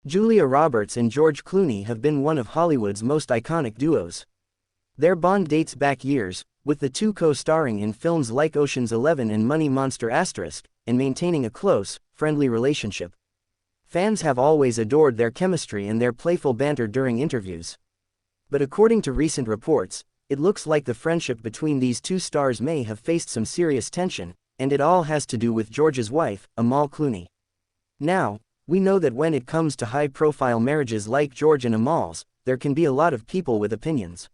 Julia Roberts and George Clooney have been one of Hollywood's most iconic duos. Their bond dates back years, with the two co-starring in films like Ocean's 11 and Money Monster *, and maintaining a close, friendly relationship. Fans have always adored their chemistry and their playful banter during interviews. But according to recent reports, it looks like the friendship between these two stars may have faced some serious tension, and it all has to do with George's wife, Amal Clooney. Now, we know that when it comes to high-profile marriages like George and Amal's, there can be a lot of people with opinions.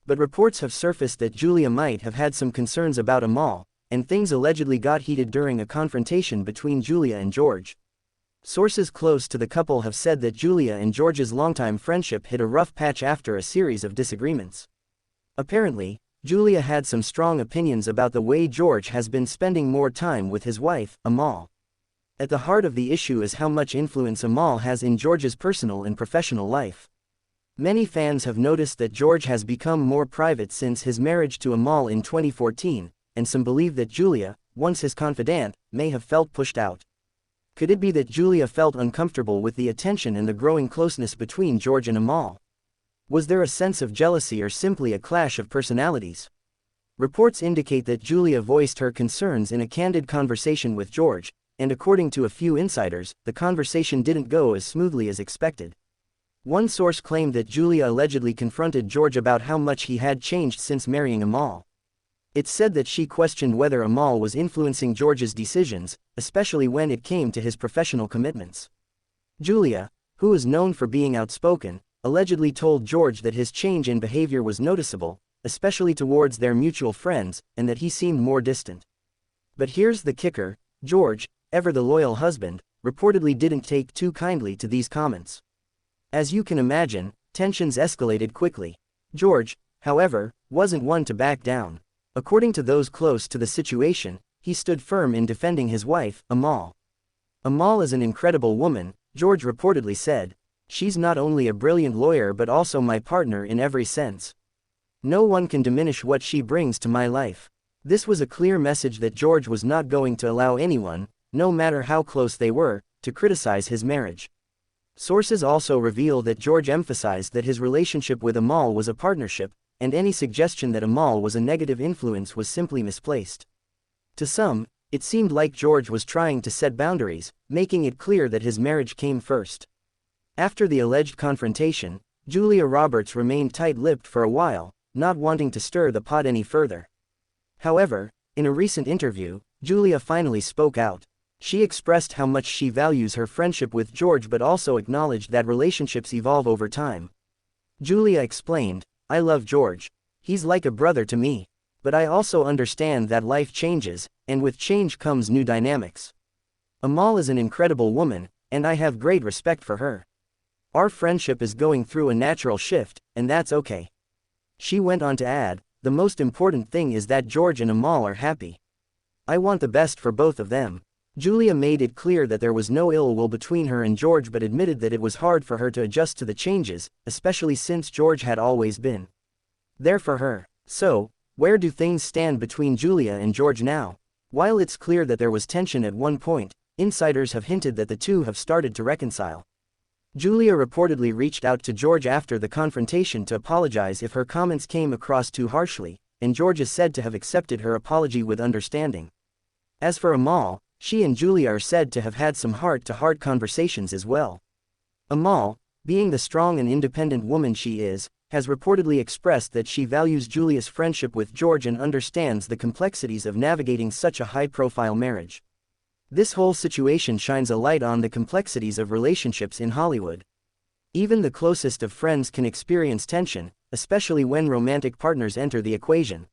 But reports have surfaced that Julia might have had some concerns about Amal, and things allegedly got heated during a confrontation between Julia and George. Sources close to the couple have said that Julia and George's longtime friendship hit a rough patch after a series of disagreements. Apparently, Julia had some strong opinions about the way George has been spending more time with his wife, Amal. At the heart of the issue is how much influence Amal has in George's personal and professional life. Many fans have noticed that George has become more private since his marriage to Amal in 2014, and some believe that Julia, once his confidante, may have felt pushed out. Could it be that Julia felt uncomfortable with the attention and the growing closeness between George and Amal? Was there a sense of jealousy or simply a clash of personalities? Reports indicate that Julia voiced her concerns in a candid conversation with George, and according to a few insiders, the conversation didn't go as smoothly as expected. One source claimed that Julia allegedly confronted George about how much he had changed since marrying Amal. It's said that she questioned whether Amal was influencing George's decisions, especially when it came to his professional commitments. Julia, who is known for being outspoken, allegedly told George that his change in behavior was noticeable, especially towards their mutual friends, and that he seemed more distant. But here's the kicker: George, ever the loyal husband, reportedly didn't take too kindly to these comments. As you can imagine, tensions escalated quickly. George, however, wasn't one to back down. According to those close to the situation, he stood firm in defending his wife, Amal. Amal is an incredible woman, George reportedly said. She's not only a brilliant lawyer but also my partner in every sense. No one can diminish what she brings to my life. This was a clear message that George was not going to allow anyone, no matter how close they were, to criticize his marriage. Sources also reveal that George emphasized that his relationship with Amal was a partnership, and any suggestion that Amal was a negative influence was simply misplaced. To some, it seemed like George was trying to set boundaries, making it clear that his marriage came first. After the alleged confrontation, Julia Roberts remained tight-lipped for a while, not wanting to stir the pot any further. However, in a recent interview, Julia finally spoke out. She expressed how much she values her friendship with George but also acknowledged that relationships evolve over time. Julia explained, "I love George. He's like a brother to me. But I also understand that life changes, and with change comes new dynamics. Amal is an incredible woman, and I have great respect for her. Our friendship is going through a natural shift, and that's okay." She went on to add, "The most important thing is that George and Amal are happy. I want the best for both of them." Julia made it clear that there was no ill will between her and George but admitted that it was hard for her to adjust to the changes, especially since George had always been there for her. So, where do things stand between Julia and George now? While it's clear that there was tension at one point, insiders have hinted that the two have started to reconcile. Julia reportedly reached out to George after the confrontation to apologize if her comments came across too harshly, and George is said to have accepted her apology with understanding. As for Amal, she and Julia are said to have had some heart-to-heart conversations as well. Amal, being the strong and independent woman she is, has reportedly expressed that she values Julia's friendship with George and understands the complexities of navigating such a high-profile marriage. This whole situation shines a light on the complexities of relationships in Hollywood. Even the closest of friends can experience tension, especially when romantic partners enter the equation.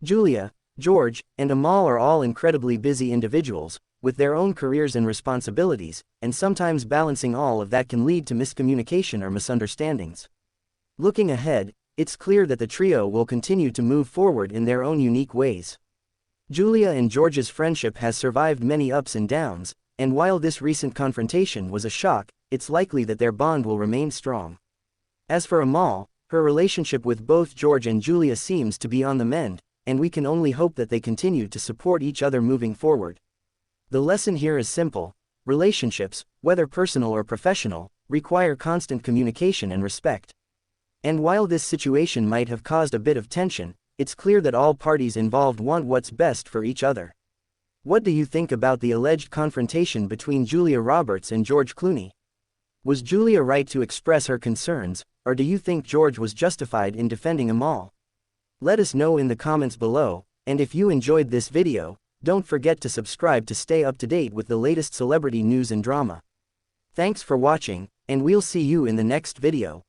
Julia, George, and Amal are all incredibly busy individuals, with their own careers and responsibilities, and sometimes balancing all of that can lead to miscommunication or misunderstandings. Looking ahead, it's clear that the trio will continue to move forward in their own unique ways. Julia and George's friendship has survived many ups and downs, and while this recent confrontation was a shock, it's likely that their bond will remain strong. As for Amal, her relationship with both George and Julia seems to be on the mend, and we can only hope that they continue to support each other moving forward. The lesson here is simple: relationships, whether personal or professional, require constant communication and respect. And while this situation might have caused a bit of tension, it's clear that all parties involved want what's best for each other. What do you think about the alleged confrontation between Julia Roberts and George Clooney? Was Julia right to express her concerns, or do you think George was justified in defending Amal? Let us know in the comments below, and if you enjoyed this video, don't forget to subscribe to stay up to date with the latest celebrity news and drama. Thanks for watching, and we'll see you in the next video.